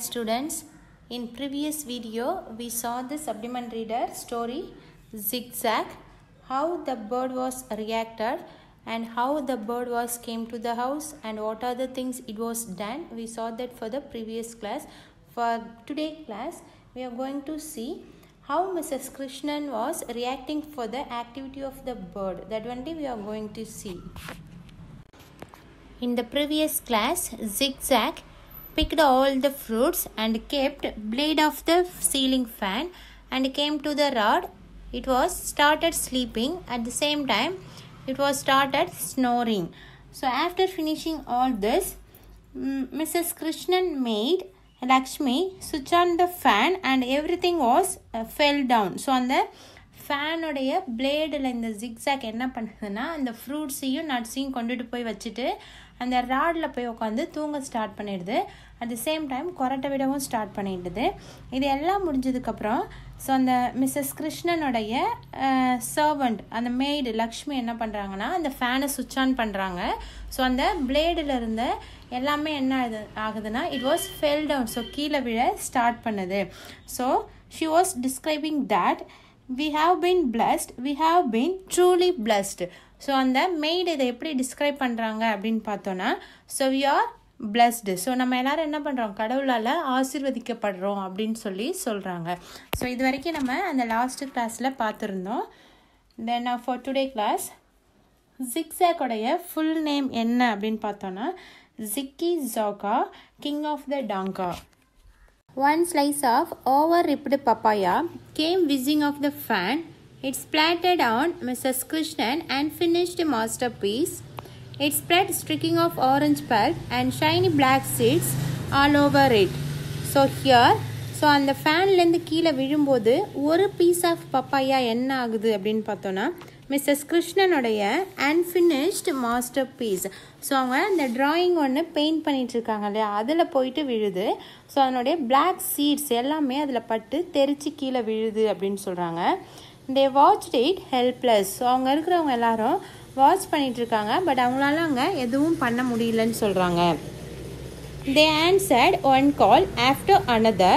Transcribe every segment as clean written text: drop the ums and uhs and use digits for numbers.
students, in previous video we saw the supplementary reader story ZIGZAG, how the bird was reacted and how the bird was came to the house and what are the things it was done. We saw that for the previous class. For today class we are going to see how Mrs. Krishnan was reacting for the activity of the bird. That one day we are going to see. In the previous class, ZIGZAG picked all the fruits and kept blade of the ceiling fan and came to the rod. It was started sleeping. At the same time, it was started snoring. So after finishing all this, Mrs. Krishnan made Lakshmi switch on the fan and everything was fell down. So on the fan உடைய பிளேடில் இந்த zigzag என்ன பண்ணுதுன்னா அந்த ஃப்ரூட்ஸையும் நட்ஸையும் கொண்டுட்டு போய் வச்சுட்டு அந்த ராடில் போய் உட்காந்து தூங்க ஸ்டார்ட் பண்ணிடுது. அட் தி சேம் டைம் கொரட்டை விடவும் ஸ்டார்ட் பண்ணிடுது. இது எல்லாம் முடிஞ்சதுக்கப்புறம் ஸோ அந்த மிஸ்ஸஸ் கிருஷ்ணனுடைய சர்வெண்ட் அந்த மெய்டு லக்ஷ்மி என்ன பண்ணுறாங்கன்னா அந்த ஃபேனை சுவிட்ச் ஆன் பண்ணுறாங்க. ஸோ அந்த பிளேடில் இருந்த எல்லாமே என்ன ஆகுதுன்னா it was fell down. So கீழே விழ ஸ்டார்ட் பண்ணுது. So she was describing that we have been blessed, we have been truly blessed. So அந்த மெய்டு இதை எப்படி டிஸ்கிரைப் பண்ணுறாங்க அப்படின்னு பார்த்தோன்னா so we are blessed. So நம்ம எல்லாரும் என்ன பண்ணுறோம், கடவுளால் ஆசீர்வதிக்கப்படுறோம் அப்படின்னு சொல்கிறாங்க. ஸோ இது வரைக்கும் நம்ம அந்த லாஸ்ட் கிளாஸில் பார்த்துருந்தோம். தென் ஃபார் டுடே கிளாஸ் ஜிக்ஸாகோடைய ஃபுல் நேம் என்ன அப்படின்னு பார்த்தோன்னா ZIGZAG, கிங் ஆஃப் த டாங்கா. One slice of over-ripped papaya came whizzing off the fan. It splattered on Mrs. Krishnan and finished masterpiece. It spread streaking of orange pulp and shiny black seeds all over it. So here, so அந்த ஃபேன்லேருந்து கீழே விழும்போது ஒரு piece of papaya என்ன ஆகுது அப்படின்னு பார்த்தோன்னா Mrs கிருஷ்ணனுடைய unfinished master piece. So அவங்க அந்த ட்ராயிங் ஒன்று பெயிண்ட் பண்ணிகிட்ருக்காங்க இல்லையா, அதில் போயிட்டு விழுது. ஸோ அதனுடைய பிளாக் சீட்ஸ் எல்லாமே அதில் பட்டு தெரிச்சு கீழே விழுது அப்படின்னு சொல்கிறாங்க. தே வாட்ச்ட் இட் ஹெல்ப்லெஸ். ஸோ அவங்க இருக்கிறவங்க எல்லாரும் வாட்ச் பண்ணிகிட்ருக்காங்க. பட் அவங்களால அங்கே எதுவும் பண்ண முடியலன்னு சொல்கிறாங்க. தே answered one call after another.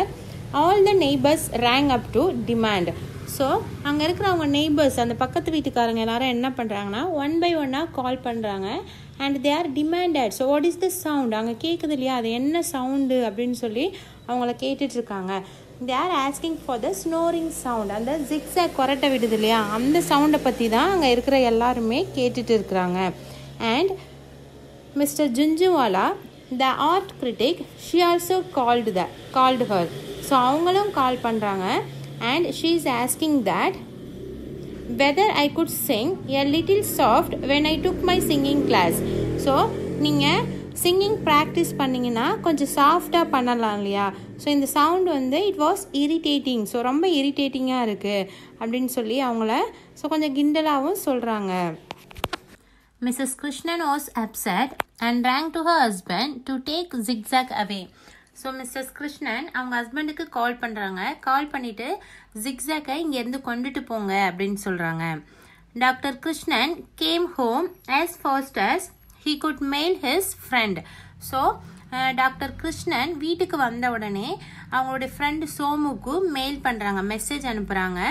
All the neighbors rang up to demand. So அங்கே இருக்கிறவங்க நெய்பர்ஸ் அந்த பக்கத்து வீட்டுக்காரங்க எல்லாரும் என்ன பண்ணுறாங்கன்னா ஒன் பை ஒன்னாக கால் பண்ணுறாங்க. And they are demanded. So what is the sound, அங்கே கேட்குது இல்லையா, அது என்ன சவுண்டு அப்படின்னு சொல்லி அவங்கள கேட்டுட்ருக்காங்க. They are asking for the snoring sound. அந்த ஜிக்ஸாக் கொரட்டை விடுது இல்லையா, அந்த சவுண்டை பற்றி தான் அங்கே இருக்கிற எல்லாருமே கேட்டுட்டு இருக்கிறாங்க. And mister Jhunjhunwala, the art critic, she also called her. ஸோ அவங்களும் கால் பண்ணுறாங்க. And she is asking that whether I could sing a little soft when I took my singing class. So நீங்கள் சிங்கிங் ப்ராக்டிஸ் பண்ணிங்கன்னா கொஞ்சம் சாஃப்டாக பண்ணலாம் இல்லையா. So இந்த சவுண்ட் வந்து இட் வாஸ் இரிட்டேட்டிங். ஸோ ரொம்ப இரிட்டேட்டிங்காக இருக்குது அப்படின்னு சொல்லி அவங்கள ஸோ கொஞ்சம் கிண்டலாகவும் சொல்கிறாங்க. Mrs. Krishnan was upset and rang to her husband to take ZIGZAG away. So Mrs Krishnan அவங்க ஹஸ்பண்டுக்கு கால் பண்ணுறாங்க. கால் பண்ணிவிட்டு ஜிக்ஸாக்கை இங்கேருந்து கொண்டுட்டு போங்க அப்படின்னு சொல்கிறாங்க. Doctor Krishnan game home as fast as he could mail his friend. So doctor Krishnan வீட்டுக்கு வந்த உடனே அவங்களுடைய ஃப்ரெண்டு சோமுக்கு மெயில் பண்ணுறாங்க, மெசேஜ் அனுப்புகிறாங்க.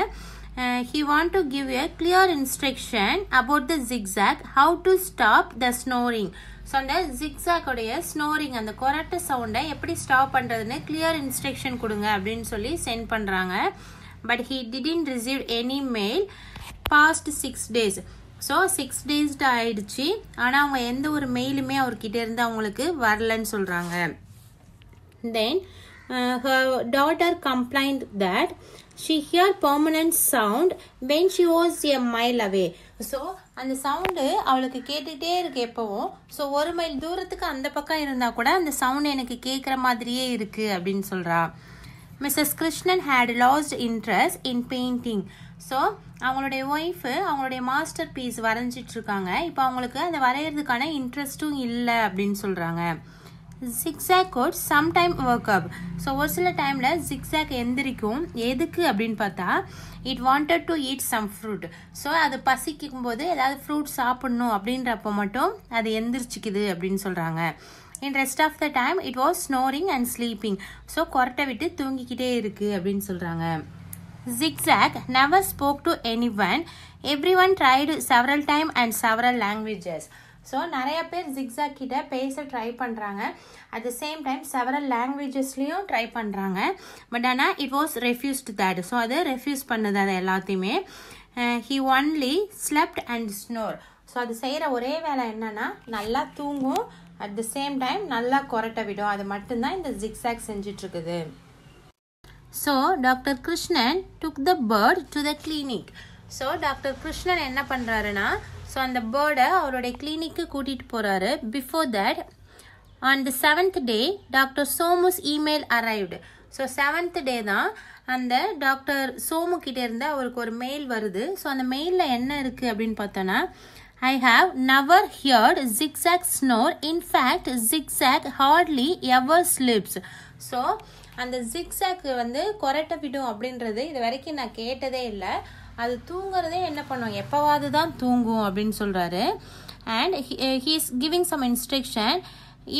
He want to give a clear instruction about the zigzag, how to stop the snoring. So அந்த ஜிக்ஸாகோடைய snoring அந்த கொரட்டை சவுண்டை எப்படி ஸ்டாப் பண்ணுறதுன்னு கிளியர் இன்ஸ்ட்ரக்ஷன் கொடுங்க அப்படின்னு சொல்லி சென்ட் பண்ணுறாங்க. But he didn't receive any mail past 6 days. So 6 days ஆயிடுச்சு. ஆனால் அவங்க எந்த ஒரு மெயிலுமே அவர்கிட்ட இருந்து அவங்களுக்கு வரலன்னு சொல்கிறாங்க. தென் her daughter complained that she heard permanent sound when she was a mile away. So அந்த சவுண்டு அவளுக்கு கேட்டுகிட்டே இருக்கு எப்போவும். ஸோ 1 மைல் தூரத்துக்கு அந்த பக்கம் இருந்தால் கூட அந்த சவுண்டு எனக்கு கேட்குற மாதிரியே இருக்குது அப்படின்னு சொல்கிறா. Mrs Krishnan had lost interest in painting. So அவங்களுடைய ஒய்ஃபு அவங்களுடைய மாஸ்டர் பீஸ் வரைஞ்சிட்ருக்காங்க. இப்போ அவங்களுக்கு அந்த வரைகிறதுக்கான இன்ட்ரெஸ்ட்டும் இல்லை அப்படின்னு சொல்கிறாங்க. ZIGZAG could sometime work up. So ஒரு சில டைமில் ZIGZAG எந்திரிக்கும். எதுக்கு அப்படின்னு பார்த்தா it wanted to eat some fruit. So அது பசிக்கும் போது ஏதாவது ஃப்ரூட் சாப்பிடணும் அப்படின்றப்போ மட்டும் அது எந்திரிச்சிக்குது அப்படின்னு சொல்கிறாங்க. in rest of the time it was snoring and sleeping. So கொரட்டை விட்டு தூங்கிக்கிட்டே இருக்கு அப்படின்னு சொல்றாங்க. ZIGZAG never spoke to anyone. Everyone tried several times and several languages. So நிறைய பேர் ZIGZAG கிட்ட பேச ட்ரை பண்ணுறாங்க. At the same time several languagesலையும் ட்ரை பண்ணுறாங்க. பட் ஆனால் it was refused that. So அது ரெஃப்யூஸ் பண்ணுது அது எல்லாத்தையுமே. He only slept and snored. So அது செய்கிற ஒரே வேலை என்னன்னா நல்லா தூங்கும், at the same time நல்லா கொரட்டை விடும். அது மட்டும்தான் இந்த ZIGZAG செஞ்சிட்ருக்குது. So Dr. Krishnan took the bird to the clinic. So Dr. Krishnan என்ன பண்ணுறாருன்னா ஸோ அந்த பேர்டை அவருடைய கிளினிக்கு கூட்டிகிட்டு போகிறாரு. Before that on the 7th day doctor Somu's email arrived. So 7th day தான் அந்த டாக்டர் சோமு கிட்டே இருந்து அவருக்கு ஒரு மெயில் வருது. ஸோ அந்த மெயிலில் என்ன இருக்குது அப்படின்னு பார்த்தோன்னா I have never heard ZIGZAG snore. In fact, ZIGZAG hardly ever sleeps. So அந்த ZIGZAG வந்து கொரட்டை விடும் அப்படின்றது இது வரைக்கும் நான் கேட்டதே இல்லை. அது தூங்குறதே என்ன பண்ணுவோம், எப்போவாது தான் தூங்கும் அப்படின்னு சொல்கிறாரு. And he is giving some instruction.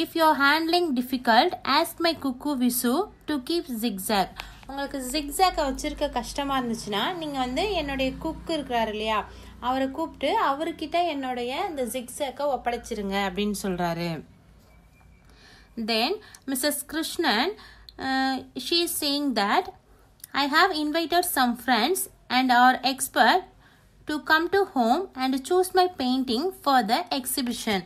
If you are handling difficult, ask my cuckoo Visu to keep ZIGZAG. உங்களுக்கு ZIGZAG வச்சுருக்க கஷ்டமாக இருந்துச்சுன்னா நீங்கள் வந்து என்னுடைய குக்கு இருக்கிறாரு இல்லையா, அவரை கூப்பிட்டு அவர்கிட்ட என்னுடைய இந்த ZIGZAG ஒப்படைச்சிருங்க அப்படின்னு சொல்கிறாரு. தென் Mrs. Krishnan, she is saying that I have invited some friends and our expert to come to home and choose my painting for the exhibition.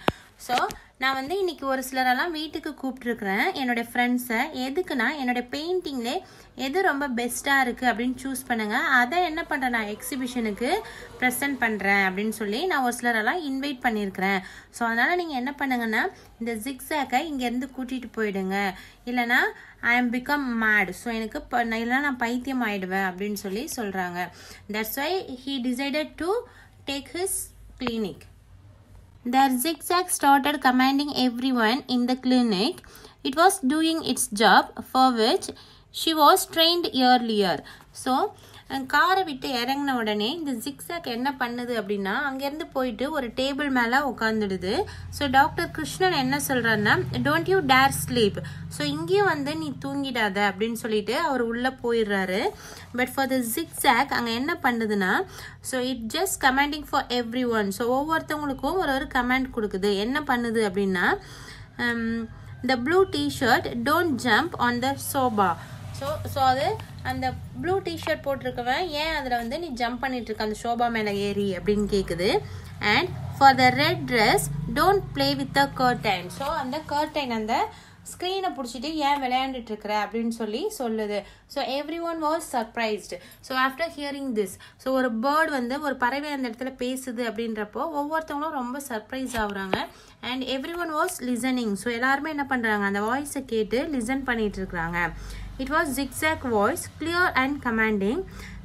So நான் வந்து இன்றைக்கி ஒரு சிலரெல்லாம் வீட்டுக்கு கூப்பிட்ருக்குறேன் என்னுடைய ஃப்ரெண்ட்ஸை. எதுக்குன்னா என்னுடைய பெயிண்டிங்லே எது ரொம்ப பெஸ்ட்டாக இருக்குது அப்படின்னு சூஸ் பண்ணுங்கள், அதை என்ன பண்ணுறேன் நான் எக்ஸிபிஷனுக்கு ப்ரெசென்ட் பண்ணுறேன் அப்படின்னு சொல்லி நான் ஒரு சிலரெல்லாம் இன்வைட் பண்ணியிருக்கிறேன். ஸோ அதனால் நீங்கள் என்ன பண்ணுங்கன்னா இந்த ZIGZAG இங்கேருந்து கூட்டிகிட்டு போயிடுங்க, இல்லைனா I am become mad. So எனக்கு இல்லைனா நான் பைத்தியம் ஆகிடுவேன் அப்படின்னு சொல்லி சொல்கிறாங்க. That's why he decided to take his clinic. Their ZIGZAG started commanding everyone in the clinic. It was doing its job for which she was trained earlier. So காரை விட்டு இறங்கின உடனே இந்த ZIGZAG என்ன பண்ணுது அப்படின்னா அங்கேருந்து போயிட்டு ஒரு டேபிள் மேலே உட்காந்துடுது. ஸோ டாக்டர் கிருஷ்ணன் என்ன சொல்கிறாருன்னா don't you dare sleep. So இங்கேயும் வந்து நீ தூங்கிடாத அப்படின்னு சொல்லிட்டு அவர் உள்ளே போயிடுறாரு. பட் ஃபார் த ZIGZAG அங்கே என்ன பண்ணுதுன்னா so it just commanding for every one. So ஒவ்வொருத்தவங்களுக்கும் ஒரு கமாண்ட் கொடுக்குது. என்ன பண்ணுது அப்படின்னா the blue t-shirt don't jump on the sofa. So அது அந்த ப்ளூ டிஷர்ட் போட்டிருக்கவன் ஏன் அதில் வந்து நீ ஜம்ப் பண்ணிட்டு இருக்க அந்த ஷோபா மேலே ஏறி அப்படின்னு கேட்குது. And for the red dress don't play with the curtain. So அந்த கர்டைன் அந்த ஸ்க்ரீனை பிடிச்சிட்டு ஏன் விளையாண்டுட்டு இருக்கிற அப்படின்னு சொல்லி சொல்லுது. So every one was surprised. So after hearing this so ஒரு பேர்ட் வந்து ஒரு பறவை அந்த இடத்துல பேசுது அப்படின்றப்போ ஒவ்வொருத்தவங்களும் ரொம்ப சர்ப்ரைஸ் ஆகுறாங்க. And every one was listening. So எல்லாருமே என்ன பண்ணுறாங்க அந்த வாய்ஸை கேட்டு லிசன் பண்ணிட்டு இருக்கிறாங்க. It was ZIGZAG voice, clear and commanding.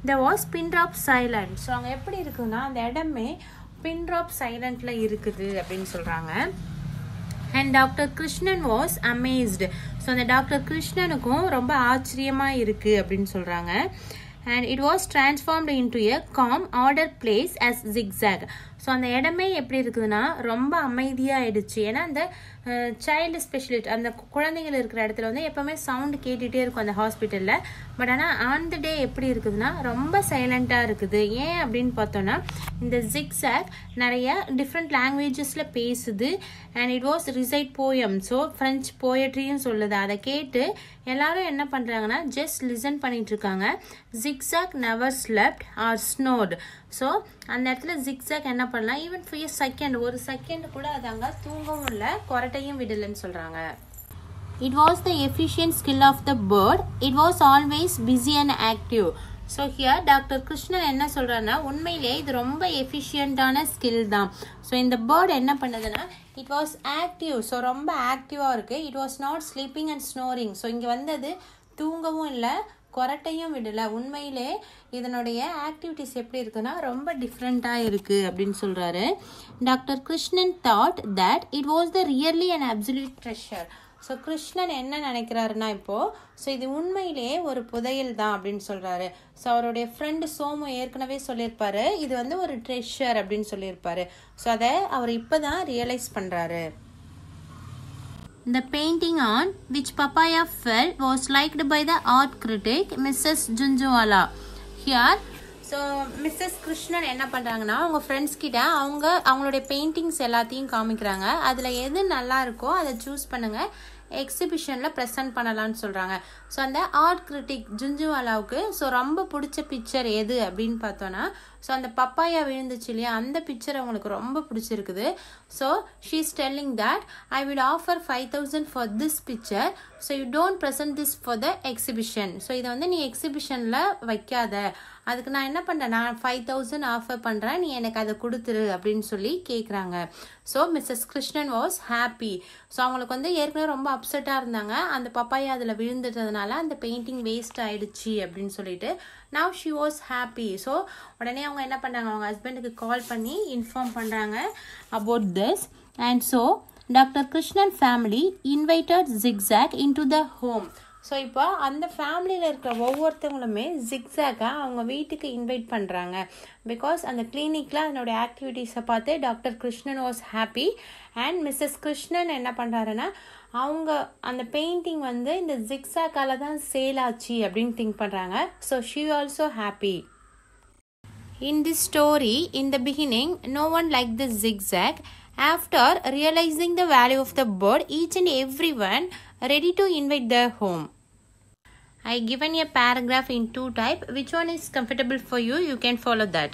There was pin drop silent. So அங்கே எப்படி இருக்குன்னா அந்த இடமே pin drop silentல இருக்குது அப்படின்னு சொல்கிறாங்க. And Dr. Krishnan was amazed. So அந்த டாக்டர் கிருஷ்ணனுக்கும் ரொம்ப ஆச்சரியமாக இருக்குது அப்படின்னு சொல்கிறாங்க. And it was transformed into a calm, ordered place as ZIGZAG. So அந்த இடமே எப்படி இருக்குதுன்னா ரொம்ப அமைதியாகிடுச்சு. ஏன்னா அந்த சைல்டு ஸ்பெஷலிஸ்ட் அந்த குழந்தைகள் இருக்கிற இடத்துல வந்து எப்போவுமே சவுண்டு கேட்டுகிட்டே இருக்கும் அந்த ஹாஸ்பிட்டலில். பட் ஆனால் ஆன் த டே எப்படி இருக்குதுன்னா ரொம்ப சைலண்ட்டாக இருக்குது. ஏன் அப்படின்னு பார்த்தோன்னா இந்த ZIGZAG நிறைய டிஃப்ரெண்ட் லாங்குவேஜஸில் பேசுது. And it was recite poem. So French போயட்ரியும் சொல்லுது. அதை கேட்டு எல்லாரும் என்ன பண்ணுறாங்கன்னா ஜஸ்ட் லிசன் பண்ணிகிட்ருக்காங்க. ZIGZAG never slept or snored. So அந்த இடத்துல ZIGZAG என்ன பண்ணலாம் ஈவன் ஃபார் எ செகண்ட் ஒரு செகண்ட் கூட அது அங்கே தூங்கவும் இல்லை கொரட்டையும் விடலைன்னு சொல்கிறாங்க. It was the efficient skill of the bird. It was always busy and active. So here doctor Krishnan என்ன சொல்கிறாருன்னா உண்மையிலே இது ரொம்ப எஃபிஷியண்ட்டான ஸ்கில் தான். ஸோ இந்த பேர்ட் என்ன பண்ணுதுன்னா இட் வாஸ் ஆக்டிவ். ஸோ ரொம்ப ஆக்டிவாக இருக்குது. It was not sleeping and snoring. So இங்கே வந்து அது தூங்கவும் இல்லை கொரட்டையும் விடலை. உண்மையிலே இதனுடைய ஆக்டிவிட்டிஸ் எப்படி இருக்குன்னா ரொம்ப டிஃப்ரெண்ட்டாக இருக்குது அப்படின்னு சொல்கிறாரு. Doctor Krishnan thought that it was the really and absolute treasure. So Krishnan என்ன நினைக்கிறாருன்னா இப்போது ஸோ இது உண்மையிலே ஒரு புதையல் தான் அப்படின்னு சொல்கிறாரு. ஸோ அவருடைய ஃப்ரெண்டு சோமு ஏற்கனவே சொல்லியிருப்பாரு இது வந்து ஒரு ட்ரெஷர் அப்படின்னு சொல்லியிருப்பாரு. ஸோ அதை அவர் இப்போ தான் ரியலைஸ் பண்ணுறாரு. The painting on which papaya fell was liked by the art critic Mrs. Junjunwala. Here, so Mrs. Krishnan என்ன பண்றாங்கன்னா அவங்க ஃப்ரெண்ட்ஸ் கிட்ட அவங்களுடைய பெயிண்டிங்ஸ் எல்லாத்தையும் காமிக்கிறாங்க. அதுல எது நல்லா இருக்கோ அதை சூஸ் பண்ணுங்க, எக்ஸிபிஷனில் ப்ரெசென்ட் பண்ணலான்னு சொல்கிறாங்க. ஸோ அந்த ஆர்ட் கிரிட்டிக் ஜுஞ்சுவாலாவுக்கு ஸோ ரொம்ப பிடிச்ச பிக்சர் எது அப்படின்னு பார்த்தோன்னா ஸோ அந்த பப்பாயா விழுந்துச்சு இல்லையா, அந்த பிக்சர் அவங்களுக்கு ரொம்ப பிடிச்சிருக்குது. So she is telling that I will offer 5,000 for this picture. So you don't present this for the exhibition. So இதை வந்து நீ எக்ஸிபிஷனில் வைக்காத, அதுக்கு நான் என்ன பண்ணுறேன், நான் 5,000 ஆஃபர் பண்ணுறேன், நீ எனக்கு அதை கொடுத்துரு அப்படின்னு சொல்லி கேட்குறாங்க. So Mrs Krishnan was happy. So அவங்களுக்கு வந்து ஏற்கனவே ரொம்ப அப்செட்டாக இருந்தாங்க, அந்த பப்பாயா அதில் விழுந்துட்டதுனால அந்த பெயிண்டிங் வேஸ்ட் ஆயிடுச்சு அப்படின்னு சொல்லிட்டு. Now she was happy. So உடனே அவங்க என்ன பண்ணுறாங்க, அவங்க ஹஸ்பண்டுக்கு கால் பண்ணி இன்ஃபார்ம் பண்ணுறாங்க about this. And so doctor Krishnan family invited ZIGZAG into the home. So இப்போ அந்த ஃபேமிலியில் இருக்கிற ஒவ்வொருத்தவங்களுமே ZIGZAG-ஐ அவங்க வீட்டுக்கு இன்வைட் பண்ணுறாங்க. பிகாஸ் அந்த கிளினிக்கில் அதனுடைய ஆக்டிவிட்டீஸை பார்த்து doctor Krishnan was happy. And Mrs Krishnan என்ன பண்ணுறாருன்னா அவங்க அந்த பெயிண்டிங் வந்து இந்த ZIGZAG-ஆல தான் சேல் ஆச்சு அப்படின்னு திங்க் பண்ணுறாங்க. So she also happy. In this story, in the beginning, no one liked the ZIGZAG. After realizing the value of the bird, each and everyone ready to invite their home. I given a paragraph in 2 type. Which one is comfortable for you? You can follow that.